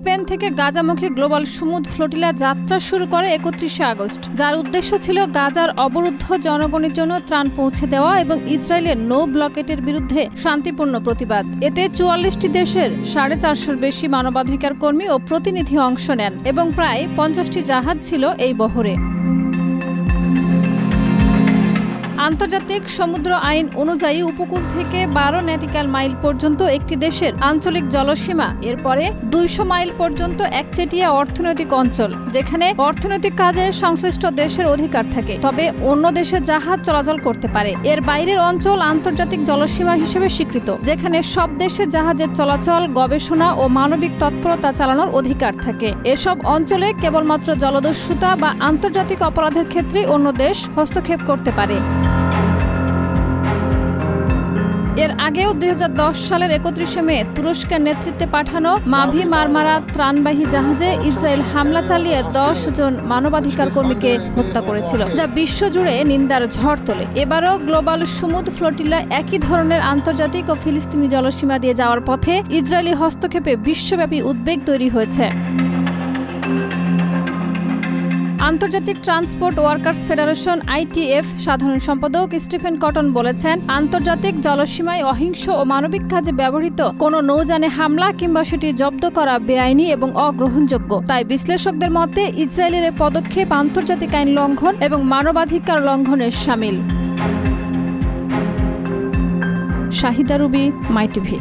Spain থেকে গাজামুখী global সমুদ্র flotilla যাত্রা শুরু করে ৩১ আগস্ট, যার উদ্দেশ্য ছিল গাজার অবরুদ্ধ জনগণের জন্য ত্রাণ পৌঁছে দেওয়া এবং ইসরায়েলের নো ব্লকেটের বিরুদ্ধে শান্তিপূর্ণ প্রতিবাদ। এতে ৪৪টি দেশের ৪৫০-র বেশি মানবাধিকার কর্মী ও প্রতিনিধি অংশ নেন এবং প্রায় ৫০টি জাহাজ ছিল এই বহরে। আন্তর্জাতিক সমুদ্র আইন অনুযায়ী উপকূল থেকে ১২ নটিক্যাল মাইল পর্যন্ত একটি দেশের আঞ্চলিক জলসীমা, এরপরে ২০০ মাইল পর্যন্ত একচেটিয়া অর্থনৈতিক অঞ্চল, যেখানে অর্থনৈতিক কাজে সংশ্লিষ্ট দেশের অধিকার থাকে, তবে অন্য দেশে জাহাজ চলাচল করতে পারে। এর বাইরের অঞ্চল আন্তর্জাতিক জলসীমা হিসেবে স্বীকৃত, যেখানে সব দেশের জাহাজের চলাচল, গবেষণা ও মানবিক তৎপরতা চালানোর অধিকার থাকে। এসব অঞ্চলে কেবলমাত্র জলদস্যুতা বা আন্তর্জাতিক অপরাধের ক্ষেত্রে অন্য দেশ হস্তক্ষেপ করতে পারে। এর আগেও ২০১০ সালের ৩১ মে তুরস্কের নেতৃত্বে পাঠানো মাভি মারমারা ত্রাণবাহী জাহাজে ইসরায়েল হামলা চালিয়ে ১০ জন মানবাধিকার কর্মীকে হত্যা করেছিল, যা বিশ্বজুড়ে নিন্দার ঝড় তোলে। এবারও গ্লোবাল সমুদ্র ফ্লোটিলা একই ধরনের আন্তর্জাতিক ও ফিলিস্তিনি জলসীমা দিয়ে যাওয়ার পথে ইসরায়েলি হস্তক্ষেপে বিশ্বব্যাপী উদ্বেগ তৈরি হয়েছে। আন্তর্জাতিক ট্রান্সপোর্ট ওয়ার্কার্স ফেডারেশন ITF সাধারণ সম্পাদক স্টিফেন কটন বলেছেন, আন্তর্জাতিক জলসীমায় অহিংস ও মানবিক কাজে ব্যবহৃত কোনো নৌযানে হামলা কিংবা সেটি জব্দ করা বেআইনি এবং অগ্রহণযোগ্য। তাই বিশ্লেষকদের মতে ইসরায়েলের এই পদক্ষেপ আন্তর্জাতিক আইন লঙ্ঘন এবং মানবাধিকার লঙ্ঘনের শামিল। শাহিদা রুবি, মাই টিভি।